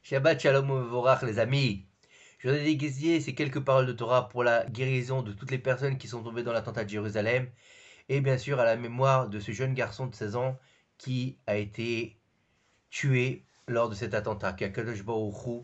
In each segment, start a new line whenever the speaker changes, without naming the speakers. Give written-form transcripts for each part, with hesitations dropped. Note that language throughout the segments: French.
Shabbat Shalom Uvorach les amis. Je voudrais dédier ces quelques paroles de Torah pour la guérison de toutes les personnes qui sont tombées dans l'attentat de Jérusalem et bien sûr à la mémoire de ce jeune garçon de 16 ans qui a été tué lors de cet attentat. Qu'Akadosh Baruch Hu,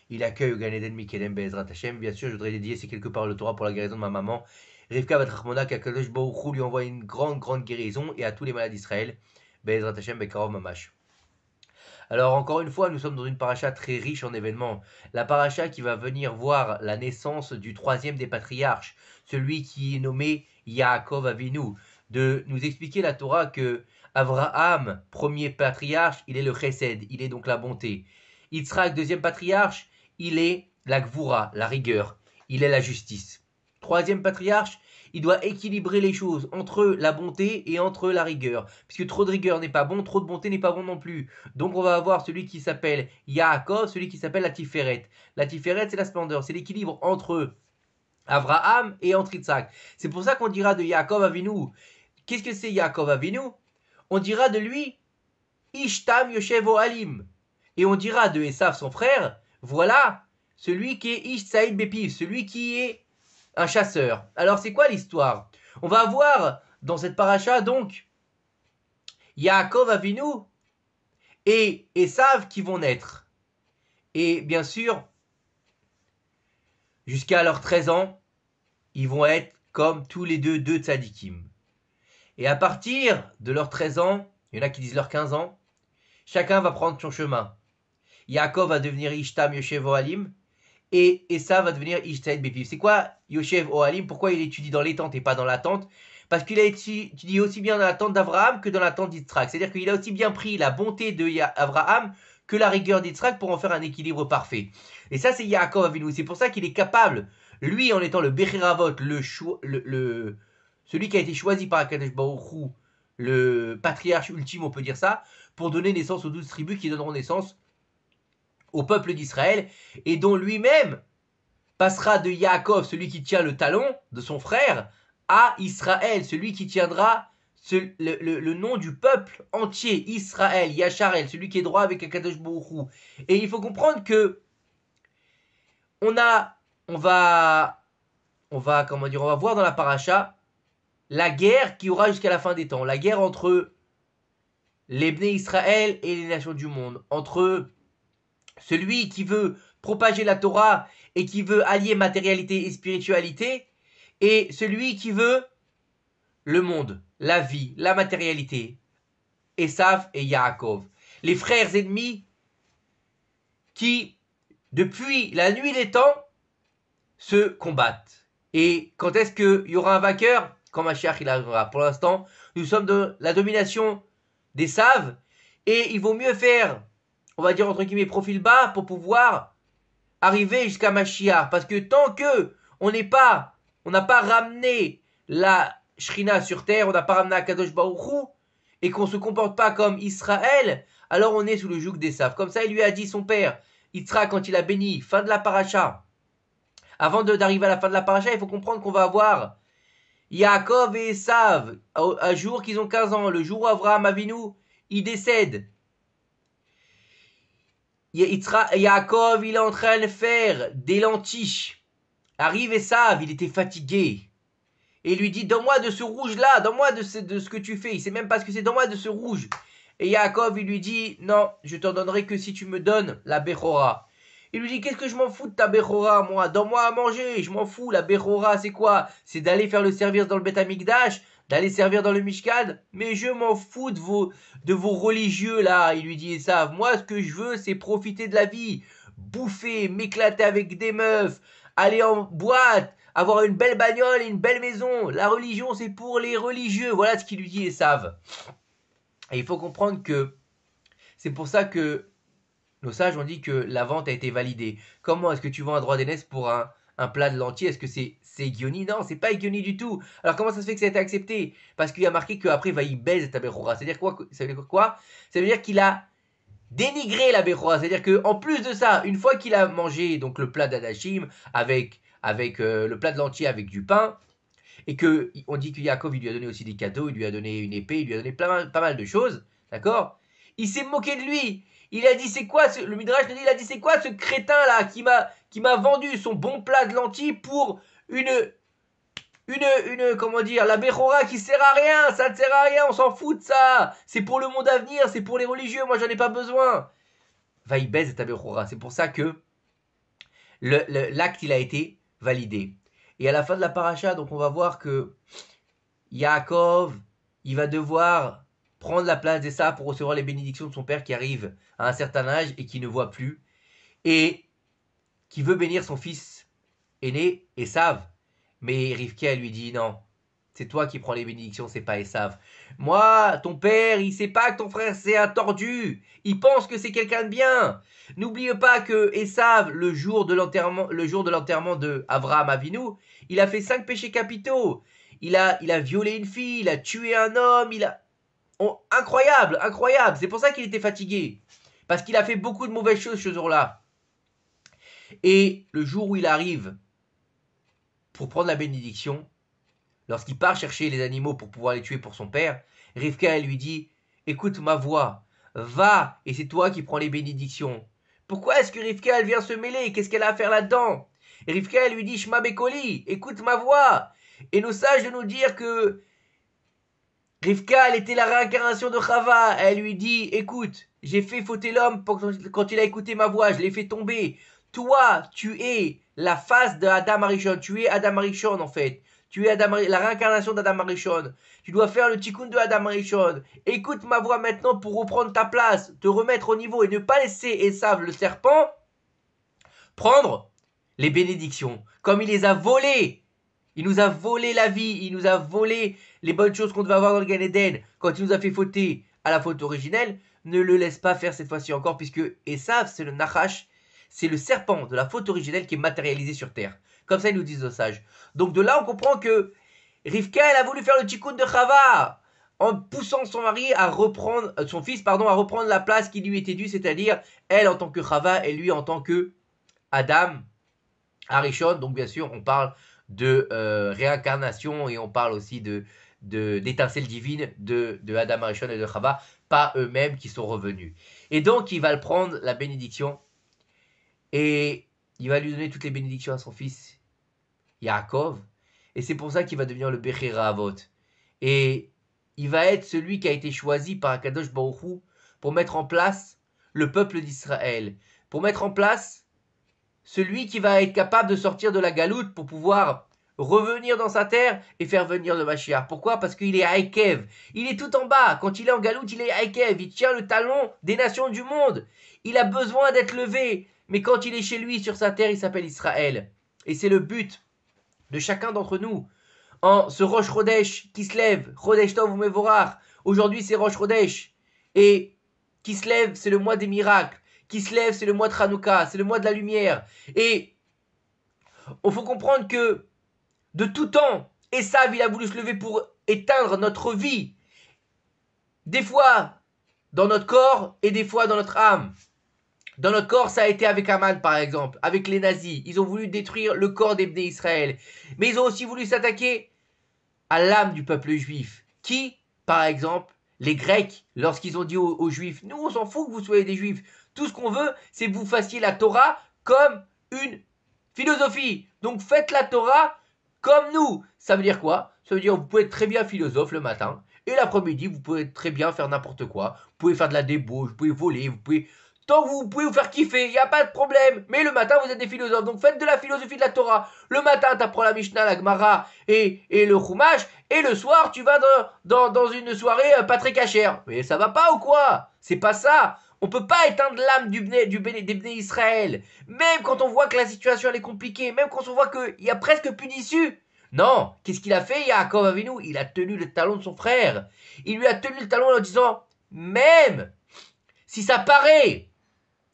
il accueille au Gan Eden Mikelem Be'ezrat Hashem. Bien sûr, je voudrais dédier ces quelques paroles de Torah pour la guérison de ma maman Rivka Bat Rachmona, qu'Akadosh Baruch Hu lui envoie une grande guérison et à tous les malades d'Israël. Be'ezrat Hashem Bekarov Mamash. Alors encore une fois, nous sommes dans une paracha très riche en événements. La paracha qui va venir voir la naissance du troisième des patriarches, celui qui est nommé Yaakov Avinu, de nous expliquer la Torah que Abraham, premier patriarche, il est le chesed, il est donc la bonté. Yitzhak, deuxième patriarche, il est la gvura, la rigueur, il est la justice. Troisième patriarche, il doit équilibrer les choses entre la bonté et entre la rigueur. Puisque trop de rigueur n'est pas bon, trop de bonté n'est pas bon non plus. Donc on va avoir celui qui s'appelle Yaakov, celui qui s'appelle la Tiferet. La Tiferet, c'est la splendeur, c'est l'équilibre entre Abraham et entre Yitzhak. C'est pour ça qu'on dira de Yaakov Avinu. Qu'est-ce que c'est Yaakov Avinu? On dira de lui Ishtam Yoshev Ohalim. Et on dira de Esav, son frère, voilà celui qui est Ish Saïd Bepiv, celui qui est un chasseur. Alors c'est quoi l'histoire? On va voir dans cette paracha donc Yaakov Avinu et Esav qui vont naître. Et bien sûr, jusqu'à leurs 13 ans, ils vont être comme tous les deux tzadikim. Et à partir de leurs 13 ans, il y en a qui disent leurs 15 ans, chacun va prendre son chemin. Yaakov va devenir Ishtam Yoshev Ohalim et Esav va devenir Ish Saïd Bepiv. C'est quoi Yoshev Ohalim? Pourquoi il étudie dans les tentes et pas dans la tente? Parce qu'il a étudié aussi bien dans la tente d'Abraham que dans la tente d'Yitzhak. C'est-à-dire qu'il a aussi bien pris la bonté d'Abraham que la rigueur d'Yitzhak pour en faire un équilibre parfait. Et ça, c'est Yaakov Avinu. C'est pour ça qu'il est capable, lui en étant le Bechiravot, celui qui a été choisi par Akadosh Baruch Hu, le patriarche ultime, on peut dire ça, pour donner naissance aux 12 tribus qui donneront naissance au peuple d'Israël, et dont lui-même passera de Yaakov, celui qui tient le talon de son frère, à Israël, celui qui tiendra le nom du peuple entier, Israël, Yacharel, celui qui est droit avec Akadosh Baruch Hu. Et il faut comprendre que on va voir dans la paracha la guerre qui aura jusqu'à la fin des temps, la guerre entre les Bnei Israël et les nations du monde, entre celui qui veut propager la Torah et qui veut allier matérialité et spiritualité, et celui qui veut le monde, la vie, la matérialité. Esav et Yaakov, les frères ennemis qui, depuis la nuit des temps, se combattent. Et quand est-ce qu'il y aura un vainqueur? Quand Mashiach il arrivera. Pour l'instant, nous sommes de la domination d'Esav, et il vaut mieux faire, on va dire entre guillemets, profil bas pour pouvoir arriver jusqu'à Mashiach. Parce que tant que on n'a pas ramené la Shrina sur terre, on n'a pas ramené Akadosh Baruch Hu, et qu'on ne se comporte pas comme Israël, alors on est sous le joug d'Esav. Comme ça, il lui a dit son père, Yitzhak, quand il a béni, fin de la paracha. Avant d'arriver à la fin de la paracha, il faut comprendre qu'on va avoir Yaakov et Esav, un jour qu'ils ont 15 ans, le jour où Abraham Avinu, il décède. Yaakov, il est en train de faire des lentilles. Arrive Esav, il était fatigué. Et il lui dit, donne-moi de ce rouge-là, donne-moi de ce que tu fais. Il sait même pas ce que c'est, donne-moi de ce rouge. Et Yaakov, il lui dit, non, je t'en donnerai que si tu me donnes la Bechora. Il lui dit, qu'est-ce que je m'en fous de ta Bechora, moi? Donne-moi à manger, je m'en fous. La Bechora, c'est quoi? C'est d'aller faire le service dans le Beth Amikdash, d'aller servir dans le Mishkan. Mais je m'en fous de vos religieux, là. Il lui dit, Esav, moi, ce que je veux, c'est profiter de la vie. Bouffer, m'éclater avec des meufs, aller en boîte, avoir une belle bagnole et une belle maison. La religion, c'est pour les religieux. Voilà ce qu'il lui dit, Esav. Et il faut comprendre que c'est pour ça que nos sages ont dit que la vente a été validée. Comment est-ce que tu vends un droit d'aînesse pour un plat de lentilles? Est-ce que c'est Guioni? Non, c'est pas Guioni du tout. Alors comment ça se fait que ça a été accepté? Parce qu'il y a marqué qu'après, va y baise ta Bechora. C'est-à-dire quoi? Ça veut dire quoi? Ça veut dire qu'il a dénigré la Bechora. C'est-à-dire qu'en plus de ça, une fois qu'il a mangé donc le plat d'Adashim avec le plat de lentilles avec du pain, et que on dit que Yaakov il lui a donné aussi des cadeaux, il lui a donné une épée, il lui a donné pas mal de choses, d'accord? Il s'est moqué de lui. Il a dit c'est quoi, le Midrash nous dit, il a dit c'est quoi ce crétin là qui m'a vendu son bon plat de lentilles pour comment dire, la Bechora qui sert à rien, ça ne sert à rien, on s'en fout de ça. C'est pour le monde à venir, c'est pour les religieux, moi j'en ai pas besoin. Va y baise ta Bechora. C'est pour ça que l'acte il a été validé. Et à la fin de la paracha, donc on va voir que Yaakov, il va devoir prendre la place d'Esav pour recevoir les bénédictions de son père qui arrive à un certain âge et qui ne voit plus. Et qui veut bénir son fils aîné, Esav. Mais Rivka lui dit non, c'est toi qui prends les bénédictions, c'est pas Esav. Moi, ton père, il sait pas que ton frère c'est un tordu. Il pense que c'est quelqu'un de bien. N'oubliez pas que Esav, le jour de l'enterrement de Avraham Avinu, il a fait 5 péchés capitaux. Il a violé une fille, il a tué un homme, incroyable, incroyable. C'est pour ça qu'il était fatigué. Parce qu'il a fait beaucoup de mauvaises choses ce jour-là. Et le jour où il arrive pour prendre la bénédiction, lorsqu'il part chercher les animaux pour pouvoir les tuer pour son père, Rivka elle lui dit « Écoute ma voix, va et c'est toi qui prends les bénédictions. » Pourquoi est-ce que Rivka elle vient se mêler? Qu'est-ce qu'elle a à faire là-dedans? Et Rivka elle lui dit « Shma Bekoli, écoute ma voix. » Et nos sages de nous dire que Rivka elle était la réincarnation de Chava. Elle lui dit « Écoute, j'ai fait fauter l'homme quand il a écouté ma voix, je l'ai fait tomber. Toi, tu es la face de Adam Arishon. Tu es Adam Arishon en fait. Tu es la réincarnation d'Adam Arishon. Tu dois faire le tikkun de Adam Arishon. Écoute ma voix maintenant pour reprendre ta place, te remettre au niveau et ne pas laisser Esav le serpent prendre les bénédictions. Comme il les a volées. Il nous a volé la vie. Il nous a volé les bonnes choses qu'on devait avoir dans le Gan Eden. Quand il nous a fait fauter à la faute originelle, ne le laisse pas faire cette fois-ci encore puisque Esav c'est le Nachash. C'est le serpent de la faute originelle qui est matérialisé sur terre. Comme ça, ils nous disent nos sages. Donc de là, on comprend que Rivka, elle a voulu faire le tikkun de Chava en poussant son mari à reprendre, son fils, pardon, à reprendre la place qui lui était due, c'est-à-dire elle en tant que Chava et lui en tant que Adam Arishon. Donc bien sûr, on parle de réincarnation et on parle aussi d'étincelles divines de Adam Arishon et de Chava, pas eux-mêmes qui sont revenus. Et donc, il va le prendre la bénédiction. Et il va lui donner toutes les bénédictions à son fils Yaakov. Et c'est pour ça qu'il va devenir le Bechira Avot. Et il va être celui qui a été choisi par Akadosh Baruch Hu pour mettre en place le peuple d'Israël. Pour mettre en place celui qui va être capable de sortir de la galoute pour pouvoir revenir dans sa terre et faire venir le Mashiach. Pourquoi? Parce qu'il est Haïkev. Il est tout en bas. Quand il est en galoute, il est Haïkev. Il tient le talon des nations du monde. Il a besoin d'être levé. Mais quand il est chez lui, sur sa terre, il s'appelle Israël. Et c'est le but de chacun d'entre nous. En ce Rosh Chodesh qui se lève, Chodesh Tov Umevorach, aujourd'hui c'est Rosh Chodesh. Et qui se lève, c'est le mois des miracles. Qui se lève, c'est le mois de Hanouka, c'est le mois de la lumière. Et il faut comprendre que de tout temps, Esav, il a voulu se lever pour éteindre notre vie. Des fois dans notre corps et des fois dans notre âme. Dans notre corps, ça a été avec Haman, par exemple, avec les nazis. Ils ont voulu détruire le corps des Bnei Israël. Mais ils ont aussi voulu s'attaquer à l'âme du peuple juif. Qui, par exemple, les Grecs, lorsqu'ils ont dit aux Juifs, nous, on s'en fout que vous soyez des Juifs. Tout ce qu'on veut, c'est que vous fassiez la Torah comme une philosophie. Donc faites la Torah comme nous. Ça veut dire quoi? Ça veut dire que vous pouvez être très bien philosophe le matin. Et l'après-midi, vous pouvez très bien faire n'importe quoi. Vous pouvez faire de la débauche, vous pouvez voler, vous pouvez... Tant que vous pouvez vous faire kiffer, il n'y a pas de problème. Mais le matin, vous êtes des philosophes. Donc faites de la philosophie de la Torah. Le matin, tu apprends la Mishnah, la Gemara et le Chumash. Et le soir, tu vas dans une soirée pas très cachère. Mais ça va pas ou quoi? C'est pas ça. On peut pas éteindre l'âme des Bnei Israël. Même quand on voit que la situation elle est compliquée. Même quand on voit qu'il y a presque plus d'issue. Non. Qu'est-ce qu'il a fait, Yaakov Avinu? Il a tenu le talon de son frère. Il lui a tenu le talon en disant, même si ça paraît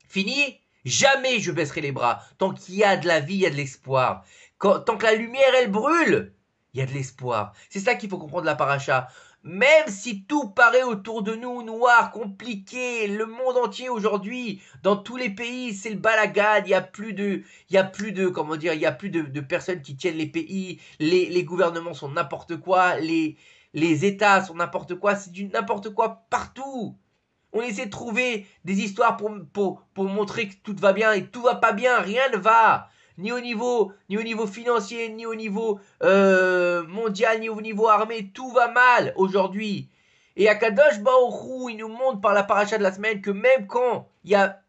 fini, jamais je baisserai les bras. Tant qu'il y a de la vie, il y a de l'espoir. Tant que la lumière, elle brûle, il y a de l'espoir. C'est ça qu'il faut comprendre de la paracha. Même si tout paraît autour de nous noir, compliqué, le monde entier aujourd'hui, dans tous les pays, c'est le balagan, il y a plus de personnes qui tiennent les pays, les gouvernements sont n'importe quoi, les États sont n'importe quoi, c'est du n'importe quoi partout. On essaie de trouver des histoires pour montrer que tout va bien et tout va pas bien. Rien ne va. Ni au niveau financier, ni au niveau mondial, ni au niveau armé. Tout va mal aujourd'hui. Et Akadosh Baruch Hu, il nous montre par la paracha de la semaine que même quand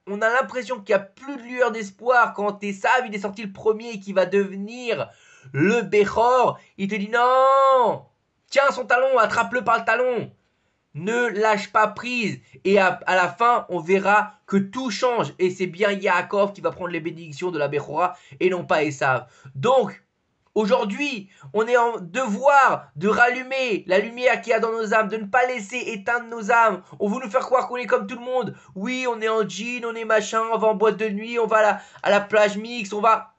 on a l'impression qu'il n'y a plus de lueur d'espoir, quand Esav, il est sorti le premier et qu'il va devenir le Bechor, il te dit non, tiens son talon, attrape-le par le talon. Ne lâche pas prise. Et à la fin, on verra que tout change. Et c'est bien Yaakov qui va prendre les bénédictions de la Bechora et non pas Esav. Donc, aujourd'hui, on est en devoir de rallumer la lumière qu'il y a dans nos âmes, de ne pas laisser éteindre nos âmes. On veut nous faire croire qu'on est comme tout le monde. Oui, on est en jean, on est machin, on va en boîte de nuit, on va à la plage mixte, on va...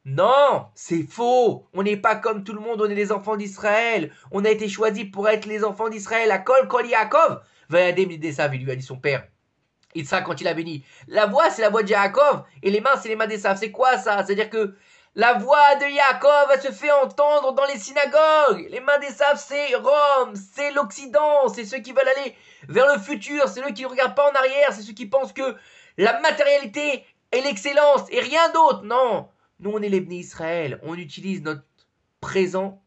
Non, c'est faux. On n'est pas comme tout le monde, on est les enfants d'Israël. On a été choisis pour être les enfants d'Israël. À Kol Yaakov, Vayadem l'Esav, il lui a dit son père. Isaac, quand il a béni. La voix, c'est la voix de Yaakov. Et les mains, c'est les mains d'Esav. C'est quoi ça? C'est-à-dire que la voix de Yaakov, elle se fait entendre dans les synagogues. Les mains d'Esav, c'est Rome, c'est l'Occident, c'est ceux qui veulent aller vers le futur, c'est ceux qui ne regardent pas en arrière, c'est ceux qui pensent que la matérialité est l'excellence et rien d'autre. Non. Nous, on est les Bnei Israël. On utilise notre présent,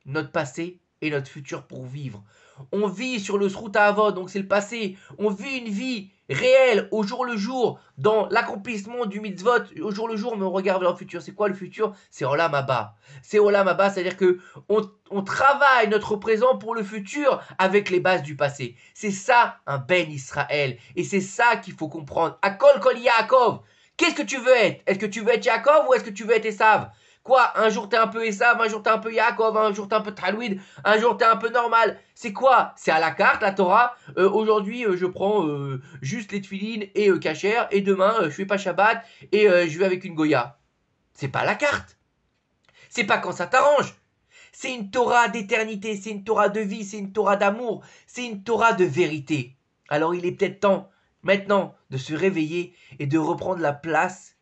notre passé et notre futur pour vivre. On vit sur le Srut Avod, donc c'est le passé. On vit une vie réelle, au jour le jour, dans l'accomplissement du mitzvot, au jour le jour, mais on regarde vers le futur. C'est quoi le futur? C'est Olam Haba. C'est Olam Haba, c'est-à-dire que on travaille notre présent pour le futur avec les bases du passé. C'est ça un Ben Israël. Et c'est ça qu'il faut comprendre. Akol Kol Yaakov. Qu'est-ce que tu veux être? Est-ce que tu veux être Yaakov ou est-ce que tu veux être Esav? Quoi? Un jour t'es un peu Esav, un jour t'es un peu Yaakov, un jour t'es un peu Talouid, un jour t'es un peu normal. C'est quoi? C'est à la carte, la Torah. Aujourd'hui, je prends juste les tefilines et Kacher, et demain, je fais pas Shabbat et je vais avec une Goya. C'est pas à la carte. C'est pas quand ça t'arrange. C'est une Torah d'éternité, c'est une Torah de vie, c'est une Torah d'amour, c'est une Torah de vérité. Alors il est peut-être temps maintenant de se réveiller et de reprendre la place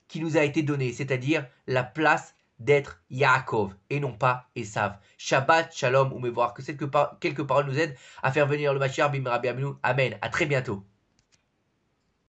qui nous a été donnée, c'est-à-dire la place d'être Yaakov et non pas Esav. Shabbat, Shalom, ou me voir que quelques paroles nous aident à faire venir le Mashiach, Bim Rabbi Aminu. Amen. À très bientôt.